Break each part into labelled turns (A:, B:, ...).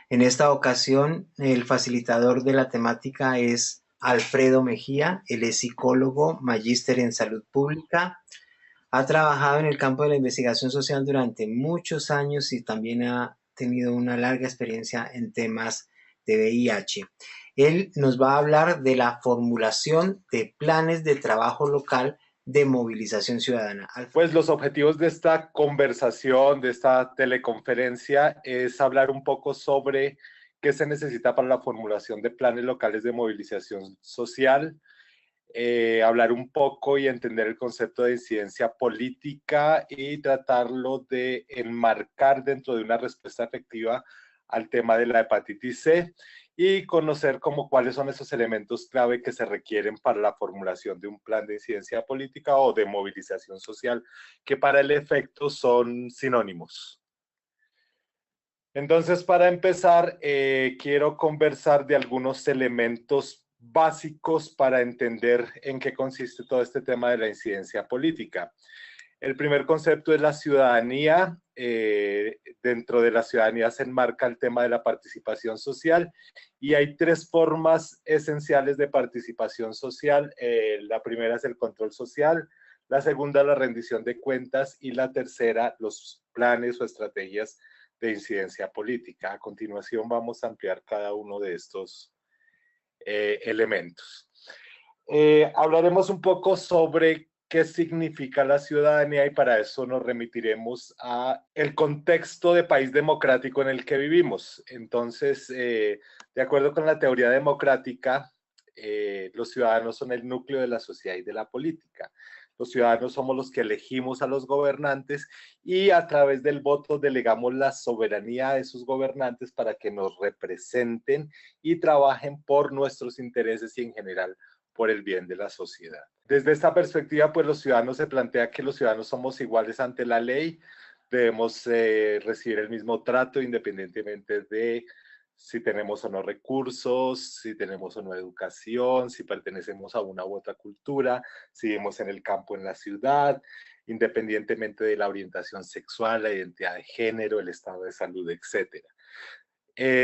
A: En esta ocasión, el facilitador de la temática es Alfredo Mejía. Él es psicólogo, magíster en salud pública. Ha trabajado en el campo de la investigación social durante muchos años y también ha tenido una larga experiencia en temas de VIH. Él nos va a hablar de la formulación de planes de trabajo local de movilización ciudadana.
B: Pues los objetivos de esta conversación, de esta teleconferencia, es hablar un poco sobre qué se necesita para la formulación de planes locales de movilización social, hablar un poco y entender el concepto de incidencia política y tratarlo de enmarcar dentro de una respuesta efectiva al tema de la hepatitis C y conocer como cuáles son esos elementos clave que se requieren para la formulación de un plan de incidencia política o de movilización social, que para el efecto son sinónimos. Entonces, para empezar, quiero conversar de algunos elementos básicos para entender en qué consiste todo este tema de la incidencia política. El primer concepto es la ciudadanía. Dentro de la ciudadanía se enmarca el tema de la participación social y hay tres formas esenciales de participación social. La primera es el control social, la segunda la rendición de cuentas y la tercera los planes o estrategias de incidencia política. A continuación vamos a ampliar cada uno de estos elementos. Hablaremos un poco sobre qué significa la ciudadanía y para eso nos remitiremos a el contexto de país democrático en el que vivimos. Entonces, de acuerdo con la teoría democrática, los ciudadanos son el núcleo de la sociedad y de la política. Los ciudadanos somos los que elegimos a los gobernantes y a través del voto delegamos la soberanía de esos gobernantes para que nos representen y trabajen por nuestros intereses y en general por el bien de la sociedad. Desde esta perspectiva, pues los ciudadanos se plantea que los ciudadanos somos iguales ante la ley, debemos recibir el mismo trato independientemente de si tenemos o no recursos, si tenemos o no educación, si pertenecemos a una u otra cultura, si vivimos en el campo, en la ciudad, independientemente de la orientación sexual, la identidad de género, el estado de salud, etcétera.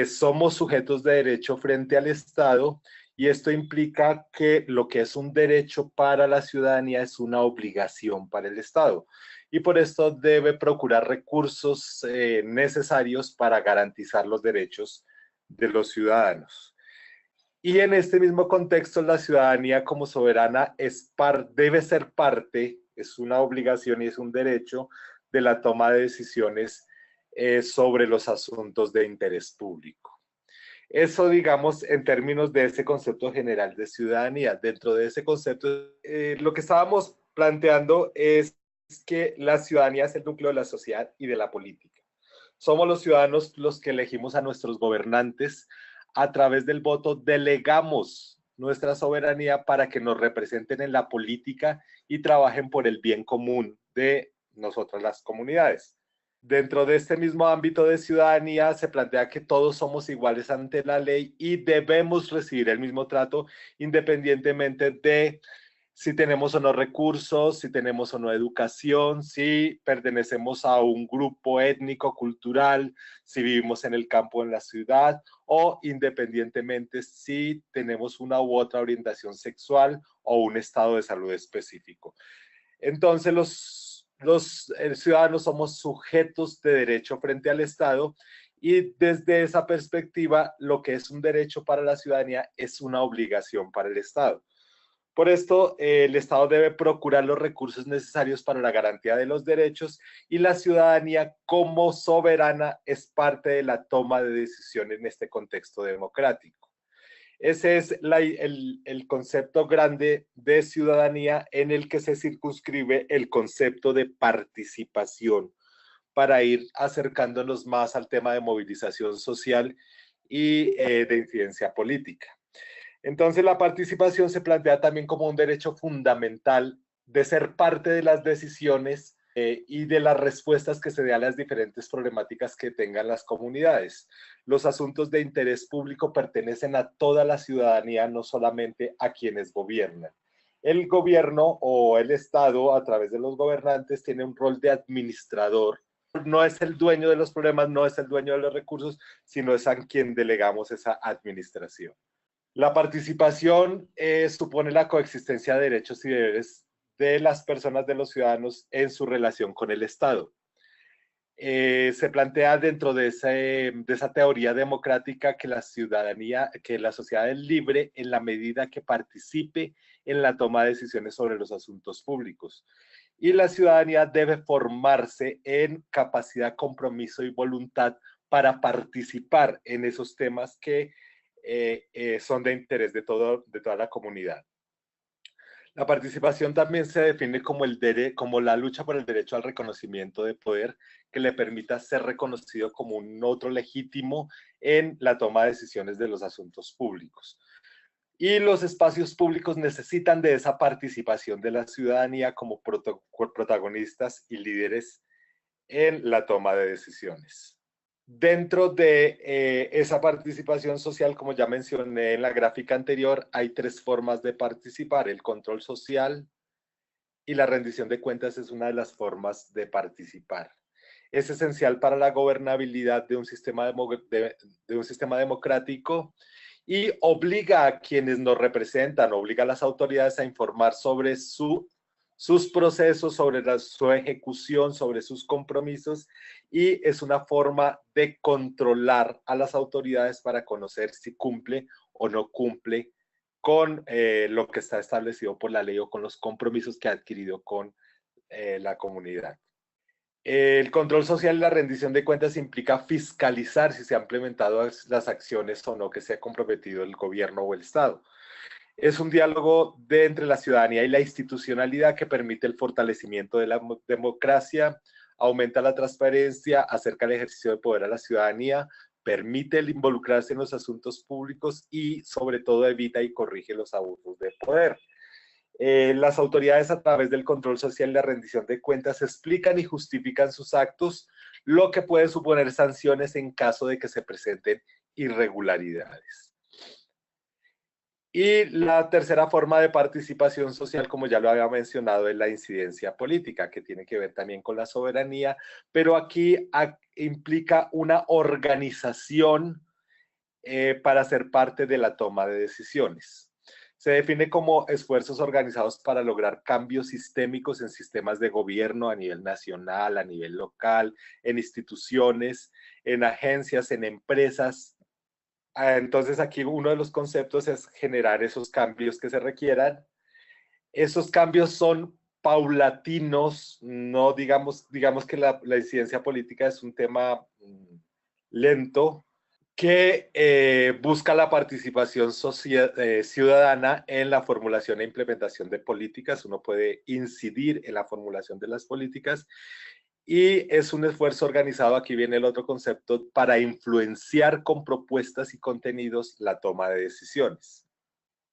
B: Somos sujetos de derecho frente al Estado y esto implica que lo que es un derecho para la ciudadanía es una obligación para el Estado y por esto debe procurar recursos necesarios para garantizar los derechos de los ciudadanos. Y en este mismo contexto, la ciudadanía como soberana debe ser parte, es una obligación y es un derecho de la toma de decisiones sobre los asuntos de interés público. Eso, digamos, en términos de ese concepto general de ciudadanía. Dentro de ese concepto, lo que estábamos planteando es que la ciudadanía es el núcleo de la sociedad y de la política. Somos los ciudadanos los que elegimos a nuestros gobernantes. A través del voto delegamos nuestra soberanía para que nos representen en la política y trabajen por el bien común de nosotras las comunidades. Dentro de este mismo ámbito de ciudadanía se plantea que todos somos iguales ante la ley y debemos recibir el mismo trato independientemente de si tenemos o no recursos, si tenemos o no educación, si pertenecemos a un grupo étnico, cultural, si vivimos en el campo o en la ciudad, o independientemente si tenemos una u otra orientación sexual o un estado de salud específico. Entonces, los ciudadanos somos sujetos de derecho frente al Estado y desde esa perspectiva, lo que es un derecho para la ciudadanía es una obligación para el Estado. Por esto, el Estado debe procurar los recursos necesarios para la garantía de los derechos y la ciudadanía como soberana es parte de la toma de decisiones en este contexto democrático. Ese es el concepto grande de ciudadanía en el que se circunscribe el concepto de participación para ir acercándonos más al tema de movilización social y de incidencia política. Entonces la participación se plantea también como un derecho fundamental de ser parte de las decisiones y de las respuestas que se den a las diferentes problemáticas que tengan las comunidades. Los asuntos de interés público pertenecen a toda la ciudadanía, no solamente a quienes gobiernan. El gobierno o el Estado, a través de los gobernantes, tiene un rol de administrador no es el dueño de los problemas, no es el dueño de los recursos, sino es a quien delegamos esa administración. La participación supone la coexistencia de derechos y deberes de las personas, de los ciudadanos, en su relación con el Estado. Se plantea dentro de esa teoría democrática que la ciudadanía, que la sociedad es libre en la medida que participe en la toma de decisiones sobre los asuntos públicos. Y la ciudadanía debe formarse en capacidad, compromiso y voluntad para participar en esos temas que son de interés de toda la comunidad. La participación también se define como la lucha por el derecho al reconocimiento de poder que le permita ser reconocido como un otro legítimo en la toma de decisiones de los asuntos públicos. Y los espacios públicos necesitan de esa participación de la ciudadanía como protagonistas y líderes en la toma de decisiones. Dentro de esa participación social, como ya mencioné en la gráfica anterior, hay 3 formas de participar: el control social, y la rendición de cuentas es una de las formas de participar. Es esencial para la gobernabilidad de un sistema democrático y obliga a quienes nos representan, obliga a las autoridades a informar sobre sus procesos, sobre su ejecución, sobre sus compromisos, y es una forma de controlar a las autoridades para conocer si cumple o no cumple con lo que está establecido por la ley o con los compromisos que ha adquirido con la comunidad. El control social y la rendición de cuentas implica fiscalizar si se han implementado las acciones o no que se ha comprometido el gobierno o el Estado. Es un diálogo entre la ciudadanía y la institucionalidad que permite el fortalecimiento de la democracia, aumenta la transparencia, acerca el ejercicio de poder a la ciudadanía, permite el involucrarse en los asuntos públicos y, sobre todo, evita y corrige los abusos de poder. Las autoridades, a través del control social y la rendición de cuentas, explican y justifican sus actos, lo que puede suponer sanciones en caso de que se presenten irregularidades. Y la tercera forma de participación social, como ya lo había mencionado, es la incidencia política, que tiene que ver también con la soberanía, pero aquí implica una organización para ser parte de la toma de decisiones. Se define como esfuerzos organizados para lograr cambios sistémicos en sistemas de gobierno a nivel nacional, a nivel local, en instituciones, en agencias, en empresas. Entonces aquí uno de los conceptos es generar esos cambios que se requieran. Esos cambios son paulatinos, no digamos que la incidencia política es un tema lento, que busca la participación ciudadana en la formulación e implementación de políticas. Uno puede incidir en la formulación de las políticas y es un esfuerzo organizado, aquí viene el otro concepto, para influenciar con propuestas y contenidos la toma de decisiones.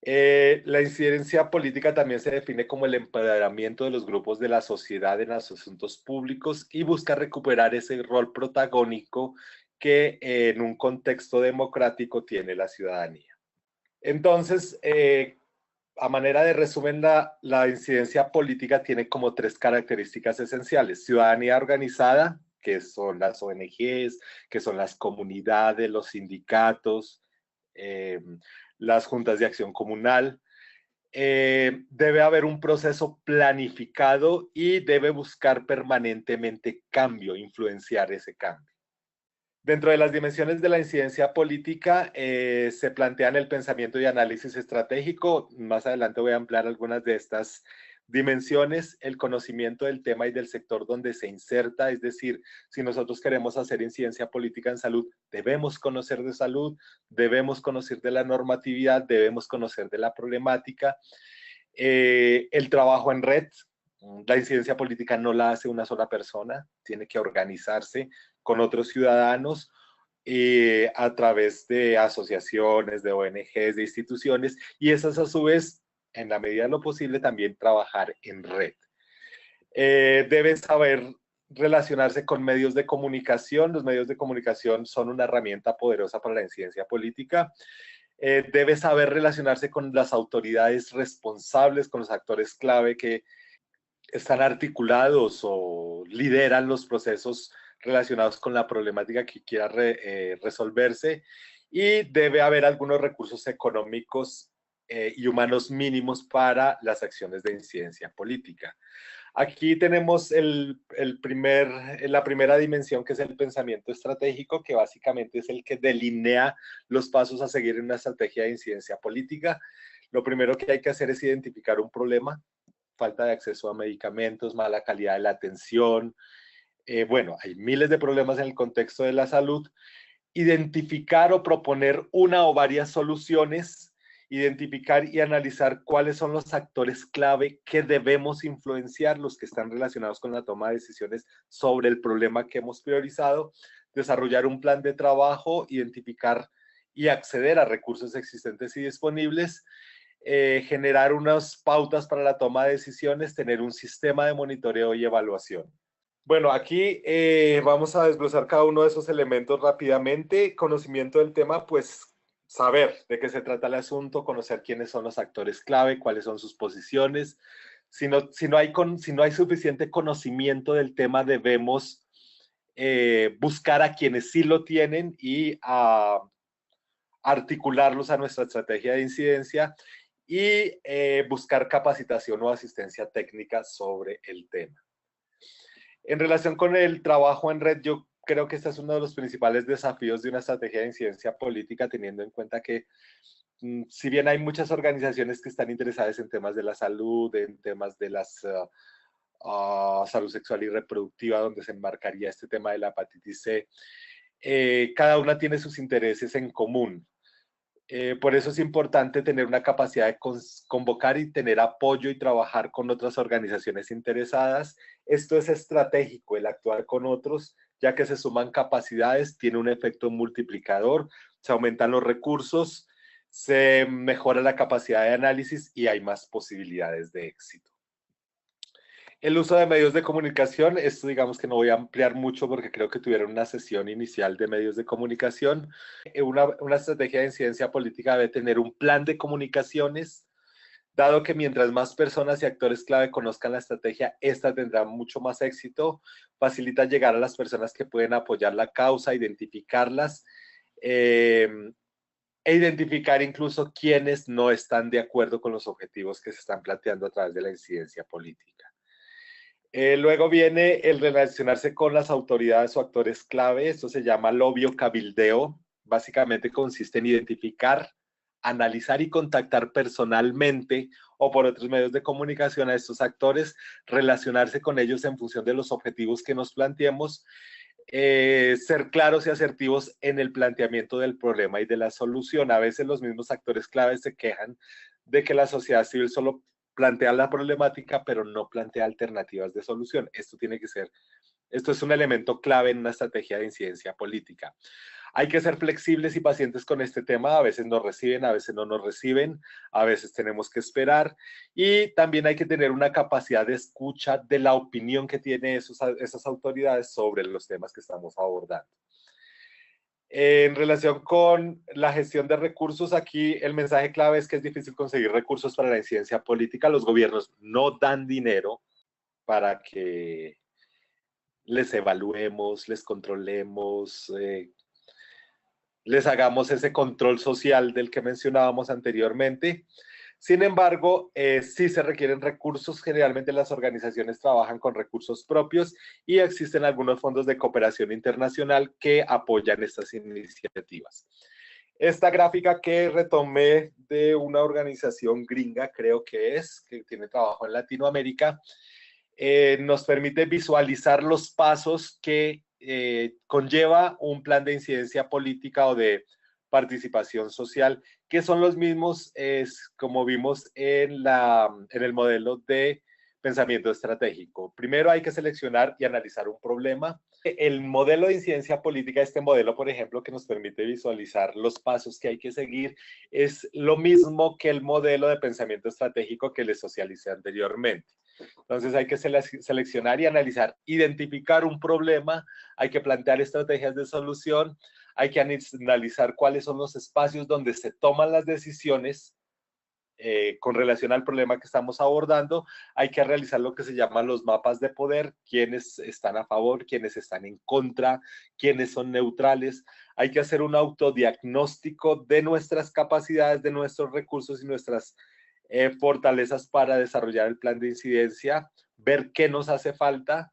B: La incidencia política también se define como el empoderamiento de los grupos de la sociedad en los asuntos públicos y busca recuperar ese rol protagónico que en un contexto democrático tiene la ciudadanía. Entonces, a manera de resumen, la incidencia política tiene como 3 características esenciales: ciudadanía organizada, que son las ONGs, que son las comunidades, los sindicatos, las juntas de acción comunal. Debe haber un proceso planificado y debe buscar permanentemente cambio, influenciar ese cambio. Dentro de las dimensiones de la incidencia política se plantean el pensamiento y análisis estratégico. Más adelante voy a ampliar algunas de estas dimensiones: el conocimiento del tema y del sector donde se inserta, es decir, si nosotros queremos hacer incidencia política en salud, debemos conocer de salud, debemos conocer de la normatividad, debemos conocer de la problemática. El trabajo en red. La incidencia política no la hace una sola persona, tiene que organizarse con otros ciudadanos a través de asociaciones, de ONGs, de instituciones, y esas a su vez, en la medida de lo posible, también trabajar en red. Debe saber relacionarse con medios de comunicación. Los medios de comunicación son una herramienta poderosa para la incidencia política. Debe saber relacionarse con las autoridades responsables, con los actores clave que están articulados o lideran los procesos relacionados con la problemática que quiera resolverse, y debe haber algunos recursos económicos y humanos mínimos para las acciones de incidencia política. Aquí tenemos la primera dimensión, que es el pensamiento estratégico, que básicamente es el que delinea los pasos a seguir en una estrategia de incidencia política. Lo primero que hay que hacer es identificar un problema: falta de acceso a medicamentos, mala calidad de la atención. Bueno, hay miles de problemas en el contexto de la salud. Identificar o proponer una o varias soluciones, identificar y analizar cuáles son los actores clave que debemos influenciar, los que están relacionados con la toma de decisiones sobre el problema que hemos priorizado, desarrollar un plan de trabajo, identificar y acceder a recursos existentes y disponibles, generar unas pautas para la toma de decisiones, tener un sistema de monitoreo y evaluación. Bueno, aquí vamos a desglosar cada uno de esos elementos rápidamente. Conocimiento del tema, pues saber de qué se trata el asunto, conocer quiénes son los actores clave, cuáles son sus posiciones. Si no hay suficiente conocimiento del tema, debemos buscar a quienes sí lo tienen y articularlos a nuestra estrategia de incidencia, y buscar capacitación o asistencia técnica sobre el tema. En relación con el trabajo en red, yo creo que este es uno de los principales desafíos de una estrategia de incidencia política, teniendo en cuenta que si bien hay muchas organizaciones que están interesadas en temas de la salud, en temas de la salud sexual y reproductiva, donde se enmarcaría este tema de la hepatitis C, cada una tiene sus intereses en común. Por eso es importante tener una capacidad de convocar y tener apoyo y trabajar con otras organizaciones interesadas. Esto es estratégico, el actuar con otros, ya que se suman capacidades, tiene un efecto multiplicador, se aumentan los recursos, se mejora la capacidad de análisis y hay más posibilidades de éxito. El uso de medios de comunicación, esto digamos que no voy a ampliar mucho porque creo que tuvieron una sesión inicial de medios de comunicación. Una estrategia de incidencia política debe tener un plan de comunicaciones, dado que mientras más personas y actores clave conozcan la estrategia, esta tendrá mucho más éxito, facilita llegar a las personas que pueden apoyar la causa, identificarlas, e identificar incluso quienes no están de acuerdo con los objetivos que se están planteando a través de la incidencia política. Luego viene el relacionarse con las autoridades o actores clave. Esto se llama lobby o cabildeo. Básicamente consiste en identificar, analizar y contactar personalmente o por otros medios de comunicación a estos actores, relacionarse con ellos en función de los objetivos que nos planteemos, ser claros y asertivos en el planteamiento del problema y de la solución. A veces los mismos actores claves se quejan de que la sociedad civil solo plantea la problemática, pero no plantea alternativas de solución. Esto es un elemento clave en una estrategia de incidencia política. Hay que ser flexibles y pacientes con este tema. A veces nos reciben, a veces no nos reciben, a veces tenemos que esperar, y también hay que tener una capacidad de escucha de la opinión que tienen esas autoridades sobre los temas que estamos abordando. En relación con la gestión de recursos, aquí el mensaje clave es que es difícil conseguir recursos para la incidencia política. Los gobiernos no dan dinero para que les evaluemos, les controlemos, les hagamos ese control social del que mencionábamos anteriormente. Sin embargo, sí se requieren recursos. Generalmente las organizaciones trabajan con recursos propios y existen algunos fondos de cooperación internacional que apoyan estas iniciativas. Esta gráfica que retomé de una organización gringa, creo que tiene trabajo en Latinoamérica, nos permite visualizar los pasos que conlleva un plan de incidencia política o de participación social, que son los mismos como vimos en el modelo de pensamiento estratégico. Primero hay que seleccionar y analizar un problema. El modelo de incidencia política, este modelo, por ejemplo, que nos permite visualizar los pasos que hay que seguir, es lo mismo que el modelo de pensamiento estratégico que les socialicé anteriormente. Entonces hay que seleccionar y analizar, identificar un problema, hay que plantear estrategias de solución, hay que analizar cuáles son los espacios donde se toman las decisiones con relación al problema que estamos abordando, hay que realizar lo que se llaman los mapas de poder, quiénes están a favor, quiénes están en contra, quiénes son neutrales. Hay que hacer un autodiagnóstico de nuestras capacidades, de nuestros recursos y nuestras fortalezas para desarrollar el plan de incidencia, ver qué nos hace falta.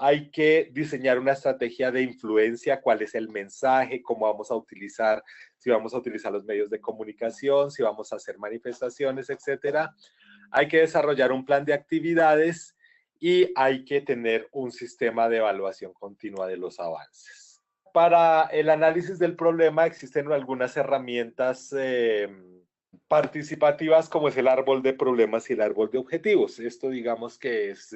B: Hay que diseñar una estrategia de influencia, cuál es el mensaje, cómo vamos a utilizar, si vamos a utilizar los medios de comunicación, si vamos a hacer manifestaciones, etcétera. Hay que desarrollar un plan de actividades y hay que tener un sistema de evaluación continua de los avances. Para el análisis del problema existen algunas herramientas participativas, como es el árbol de problemas y el árbol de objetivos. Esto digamos que es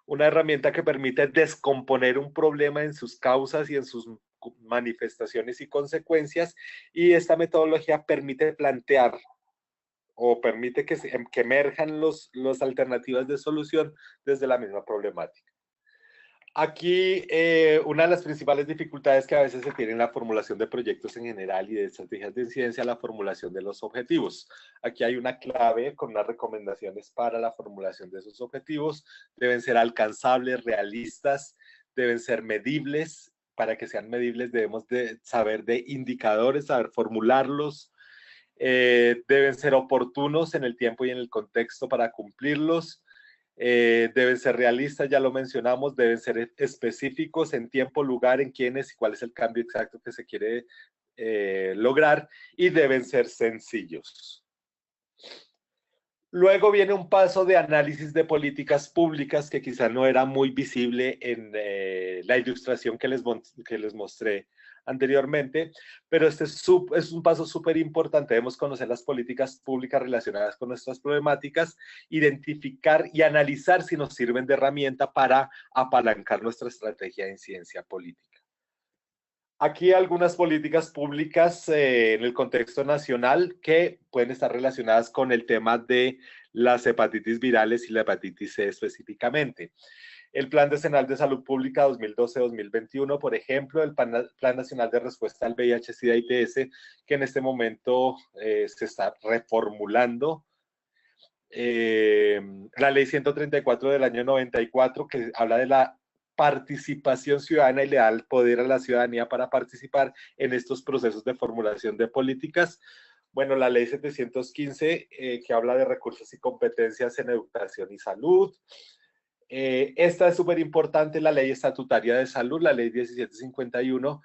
B: una herramienta que permite descomponer un problema en sus causas y en sus manifestaciones y consecuencias, y esta metodología permite plantear o permite que emerjan las alternativas de solución desde la misma problemática. Aquí una de las principales dificultades que a veces se tiene en la formulación de proyectos en general y de estrategias de incidencia, la formulación de los objetivos. Aquí hay una clave con unas recomendaciones para la formulación de esos objetivos. Deben ser alcanzables, realistas, deben ser medibles. Para que sean medibles debemos de saber de indicadores, saber formularlos. Deben ser oportunos en el tiempo y en el contexto para cumplirlos. Deben ser realistas, ya lo mencionamos, deben ser específicos en tiempo, lugar, en quiénes y cuál es el cambio exacto que se quiere lograr, y deben ser sencillos. Luego viene un paso de análisis de políticas públicas que quizá no era muy visible en la ilustración que les mostré anteriormente, pero este es un paso súper importante. Debemos conocer las políticas públicas relacionadas con nuestras problemáticas, identificar y analizar si nos sirven de herramienta para apalancar nuestra estrategia de incidencia política. Aquí algunas políticas públicas en el contexto nacional que pueden estar relacionadas con el tema de las hepatitis virales y la hepatitis C específicamente. El Plan Decenal de Salud Pública 2012-2021, por ejemplo, el Plan Nacional de Respuesta al VIH, SIDA y ITS, que en este momento se está reformulando. La Ley 134 del año 94, que habla de la participación ciudadana y le da el poder a la ciudadanía para participar en estos procesos de formulación de políticas. Bueno, la Ley 715, que habla de recursos y competencias en educación y salud. Esta es súper importante, la Ley Estatutaria de Salud, la Ley 1751,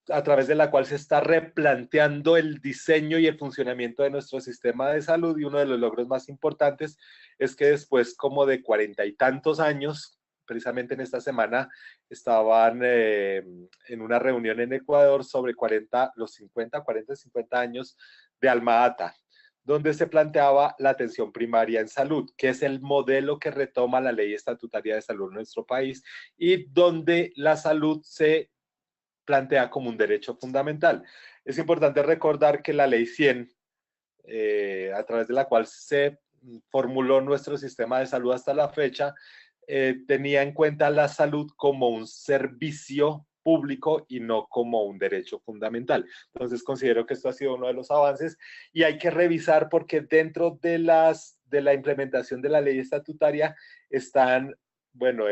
B: a través de la cual se está replanteando el diseño y el funcionamiento de nuestro sistema de salud, y uno de los logros más importantes es que después como de 40 y tantos años, precisamente en esta semana estaban en una reunión en Ecuador sobre los 50 años de Alma Ata, donde se planteaba la atención primaria en salud, que es el modelo que retoma la Ley Estatutaria de Salud en nuestro país y donde la salud se plantea como un derecho fundamental. Es importante recordar que la Ley 100, a través de la cual se formuló nuestro sistema de salud hasta la fecha, tenía en cuenta la salud como un servicio público y no como un derecho fundamental. Entonces considero que esto ha sido uno de los avances y hay que revisar porque dentro de la implementación de la ley estatutaria están, bueno,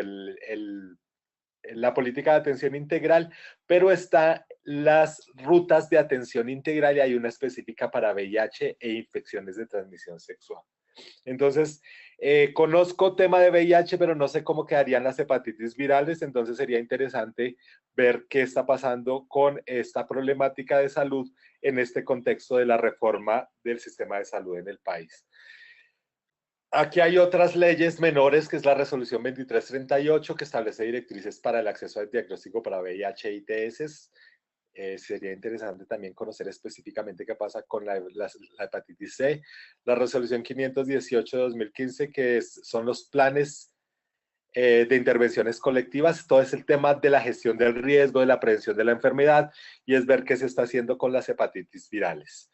B: la política de atención integral, pero están las rutas de atención integral y hay una específica para VIH e infecciones de transmisión sexual. Entonces, conozco tema de VIH, pero no sé cómo quedarían las hepatitis virales, entonces sería interesante ver qué está pasando con esta problemática de salud en este contexto de la reforma del sistema de salud en el país. Aquí hay otras leyes menores, que es la resolución 2338, que establece directrices para el acceso al diagnóstico para VIH e ITS. Sería interesante también conocer específicamente qué pasa con la hepatitis C. La resolución 518 de 2015, que son los planes de intervenciones colectivas. Todo es el tema de la gestión del riesgo, de la prevención de la enfermedad, y es ver qué se está haciendo con las hepatitis virales.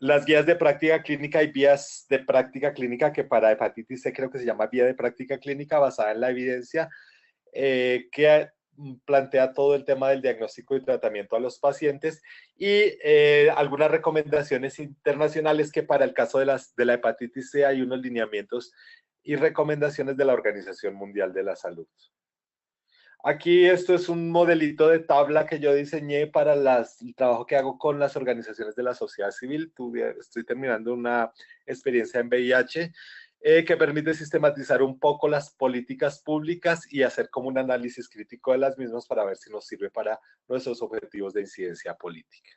B: Las guías de práctica clínica y vías de práctica clínica, que para hepatitis C creo que se llama vía de práctica clínica basada en la evidencia, que plantea todo el tema del diagnóstico y tratamiento a los pacientes y algunas recomendaciones internacionales que para el caso de la hepatitis C hay unos lineamientos y recomendaciones de la Organización Mundial de la Salud. Aquí esto es un modelito de tabla que yo diseñé para el trabajo que hago con las organizaciones de la sociedad civil. Estoy terminando una experiencia en VIH que permite sistematizar un poco las políticas públicas y hacer como un análisis crítico de las mismas para ver si nos sirve para nuestros objetivos de incidencia política.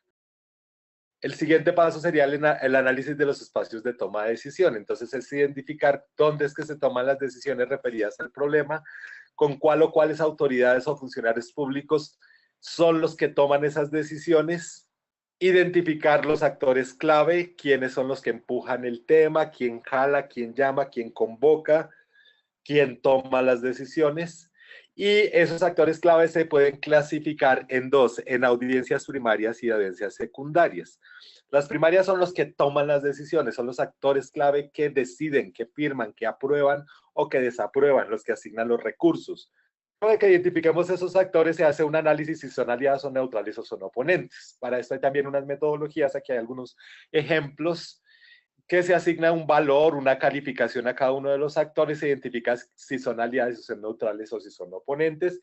B: El siguiente paso sería el análisis de los espacios de toma de decisión. Entonces es identificar dónde es que se toman las decisiones referidas al problema, con cuál o cuáles autoridades o funcionarios públicos son los que toman esas decisiones, identificar los actores clave, quiénes son los que empujan el tema, quién jala, quién llama, quién convoca, quién toma las decisiones. Y esos actores clave se pueden clasificar en dos, en audiencias primarias y audiencias secundarias. Las primarias son los que toman las decisiones, son los actores clave que deciden, que firman, que aprueban o que desaprueban, los que asignan los recursos. Para que identifiquemos esos actores se hace un análisis si son aliados o neutrales o son oponentes. Para esto hay también unas metodologías, aquí hay algunos ejemplos que se asigna un valor, una calificación a cada uno de los actores, se identifica si son aliados, si son neutrales o si son oponentes,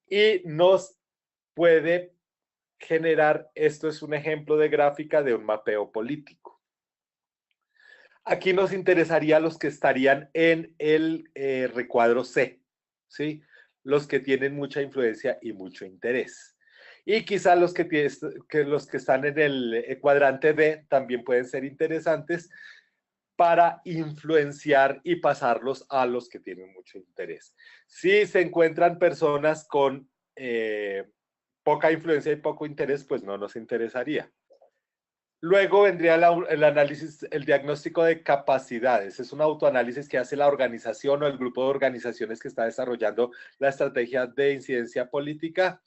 B: y nos puede generar, esto es un ejemplo de gráfica de un mapeo político. Aquí nos interesaría los que estarían en el recuadro C, ¿sí? Los que tienen mucha influencia y mucho interés. Y quizá los que están en el cuadrante D también pueden ser interesantes para influenciar y pasarlos a los que tienen mucho interés. Si se encuentran personas con poca influencia y poco interés, pues no nos interesaría. Luego vendría el análisis, el diagnóstico de capacidades. Es un autoanálisis que hace la organización o el grupo de organizaciones que está desarrollando la estrategia de incidencia política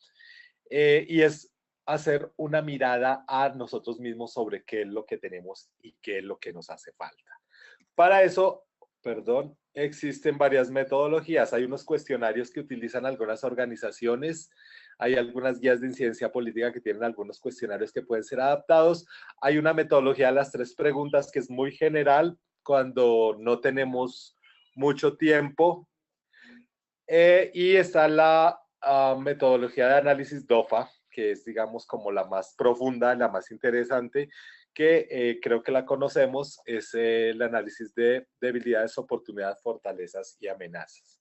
B: y es hacer una mirada a nosotros mismos sobre qué es lo que tenemos y qué es lo que nos hace falta. Para eso, perdón, existen varias metodologías. Hay unos cuestionarios que utilizan algunas organizaciones, hay algunas guías de incidencia política que tienen algunos cuestionarios que pueden ser adaptados. Hay una metodología de las 3 preguntas que es muy general cuando no tenemos mucho tiempo. Y está la metodología de análisis DOFA, que es, digamos, como la más profunda, la más interesante, que creo que la conocemos, es el análisis de debilidades, oportunidades, fortalezas y amenazas.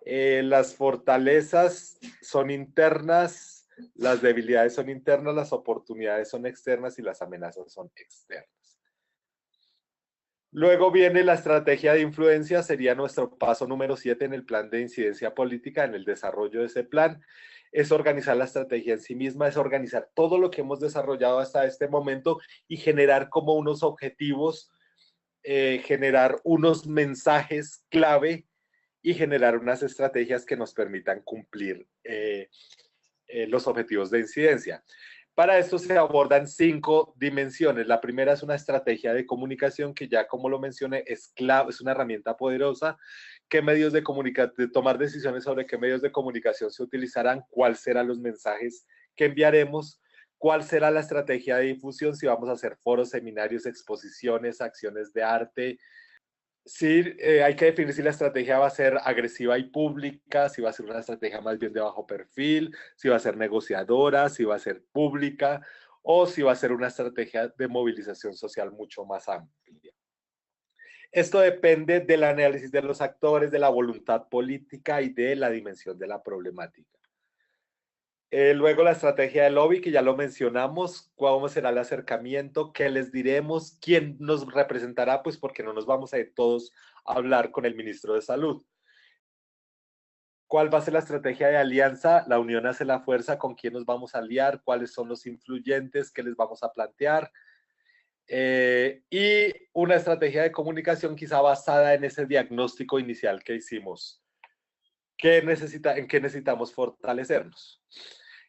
B: Las fortalezas son internas, las debilidades son internas, las oportunidades son externas y las amenazas son externas. Luego viene la estrategia de influencia, sería nuestro paso número 7 en el plan de incidencia política, en el desarrollo de ese plan. Es organizar la estrategia en sí misma, es organizar todo lo que hemos desarrollado hasta este momento y generar como unos objetivos, generar unos mensajes clave y generar unas estrategias que nos permitan cumplir los objetivos de incidencia. Para esto se abordan 5 dimensiones. La primera es una estrategia de comunicación que ya como lo mencioné es clave, es una herramienta poderosa. ¿Qué medios de tomar decisiones sobre qué medios de comunicación se utilizarán? ¿Cuáles serán los mensajes que enviaremos? ¿Cuál será la estrategia de difusión? Si vamos a hacer foros, seminarios, exposiciones, acciones de arte. Sí, hay que definir si la estrategia va a ser agresiva y pública, si va a ser una estrategia más bien de bajo perfil, si va a ser negociadora, si va a ser pública o si va a ser una estrategia de movilización social mucho más amplia. Esto depende del análisis de los actores, de la voluntad política y de la dimensión de la problemática. Luego la estrategia de lobby, que ya lo mencionamos, cómo será el acercamiento, qué les diremos, quién nos representará, pues porque no nos vamos a ir todos a hablar con el ministro de Salud. ¿Cuál va a ser la estrategia de alianza? La unión hace la fuerza, ¿con quién nos vamos a aliar? ¿Cuáles son los influyentes? ¿Qué les vamos a plantear? Y una estrategia de comunicación quizá basada en ese diagnóstico inicial que hicimos. ¿En qué necesitamos fortalecernos?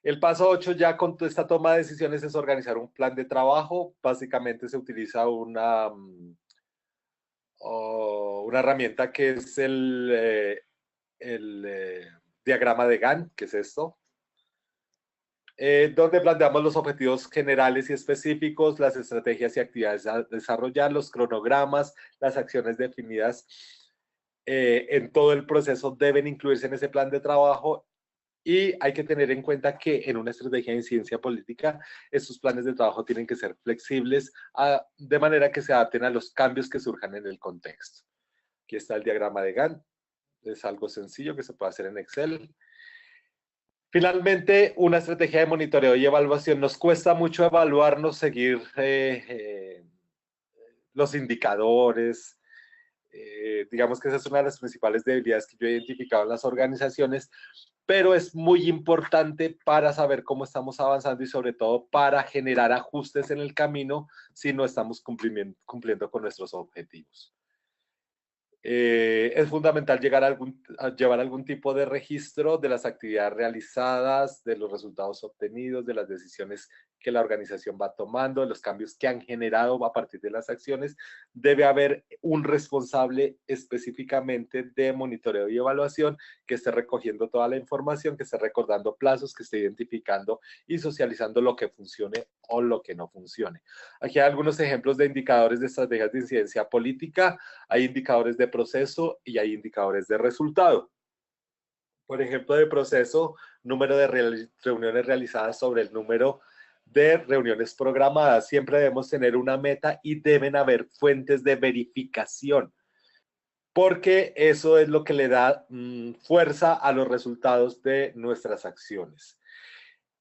B: El paso 8 ya con esta toma de decisiones es organizar un plan de trabajo. Básicamente se utiliza una herramienta que es el diagrama de Gantt, que es esto. donde planteamos los objetivos generales y específicos, las estrategias y actividades a desarrollar, los cronogramas, las acciones definidas en todo el proceso deben incluirse en ese plan de trabajo. Y hay que tener en cuenta que en una estrategia de ciencia política, estos planes de trabajo tienen que ser flexibles de manera que se adapten a los cambios que surjan en el contexto. Aquí está el diagrama de Gantt. Es algo sencillo que se puede hacer en Excel. Finalmente, una estrategia de monitoreo y evaluación. Nos cuesta mucho evaluarnos, seguir los indicadores. Digamos que esa es una de las principales debilidades que yo he identificado en las organizaciones, pero es muy importante para saber cómo estamos avanzando y sobre todo para generar ajustes en el camino si no estamos cumpliendo con nuestros objetivos. Es fundamental llevar algún tipo de registro de las actividades realizadas, de los resultados obtenidos, de las decisiones que la organización va tomando, de los cambios que han generado a partir de las acciones. Debe haber un responsable específicamente de monitoreo y evaluación que esté recogiendo toda la información, que esté recordando plazos, que esté identificando y socializando lo que funcione o lo que no funcione. Aquí hay algunos ejemplos de indicadores de estrategias de incidencia política. Hay indicadores de proceso y hay indicadores de resultado. Por ejemplo, de proceso, número de reuniones realizadas sobre el número de reuniones programadas. Siempre debemos tener una meta y deben haber fuentes de verificación, porque eso es lo que le da fuerza a los resultados de nuestras acciones.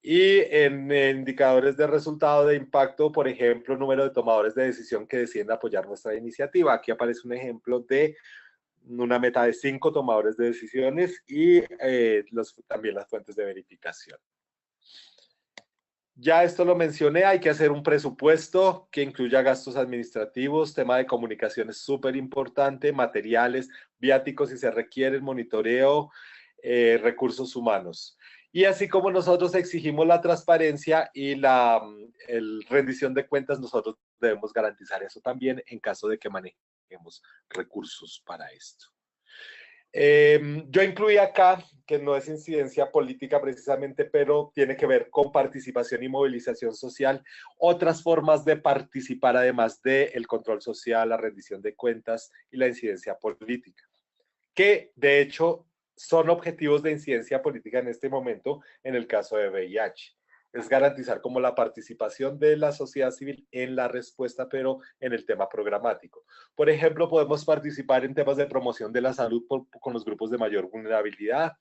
B: Y en indicadores de resultado de impacto, por ejemplo, número de tomadores de decisión que deciden apoyar nuestra iniciativa. Aquí aparece un ejemplo de una meta de 5 tomadores de decisiones y también las fuentes de verificación. Ya esto lo mencioné, hay que hacer un presupuesto que incluya gastos administrativos, tema de comunicación es súper importante, materiales, viáticos si se requiere, monitoreo, recursos humanos. Y así como nosotros exigimos la transparencia y la rendición de cuentas, nosotros debemos garantizar eso también en caso de que manejemos recursos para esto. Yo incluí acá, que no es incidencia política precisamente, pero tiene que ver con participación y movilización social, otras formas de participar además del control social, la rendición de cuentas y la incidencia política, que de hecho son objetivos de incidencia política en este momento en el caso de VIH. Es garantizar como la participación de la sociedad civil en la respuesta, pero en el tema programático. Por ejemplo, podemos participar en temas de promoción de la salud con los grupos de mayor vulnerabilidad,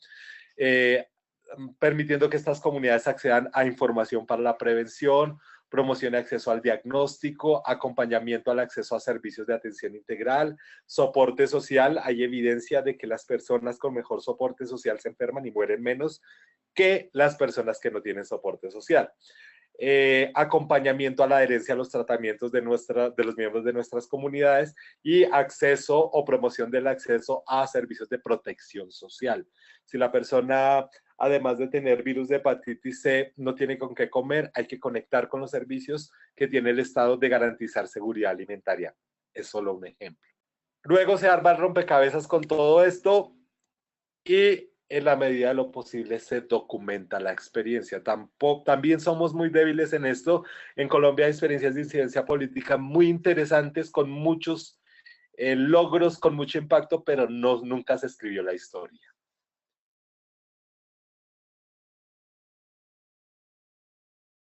B: permitiendo que estas comunidades accedan a información para la prevención, promoción y acceso al diagnóstico, acompañamiento al acceso a servicios de atención integral, soporte social. Hay evidencia de que las personas con mejor soporte social se enferman y mueren menos que las personas que no tienen soporte social. Acompañamiento a la adherencia a los tratamientos de los miembros de nuestras comunidades y acceso o promoción del acceso a servicios de protección social. Si la persona, además de tener virus de hepatitis C, no tiene con qué comer, hay que conectar con los servicios que tiene el Estado de garantizar seguridad alimentaria. Es solo un ejemplo. Luego se arma el rompecabezas con todo esto y en la medida de lo posible se documenta la experiencia. También somos muy débiles en esto. En Colombia hay experiencias de incidencia política muy interesantes, con muchos logros, con mucho impacto, pero nunca se escribió la historia.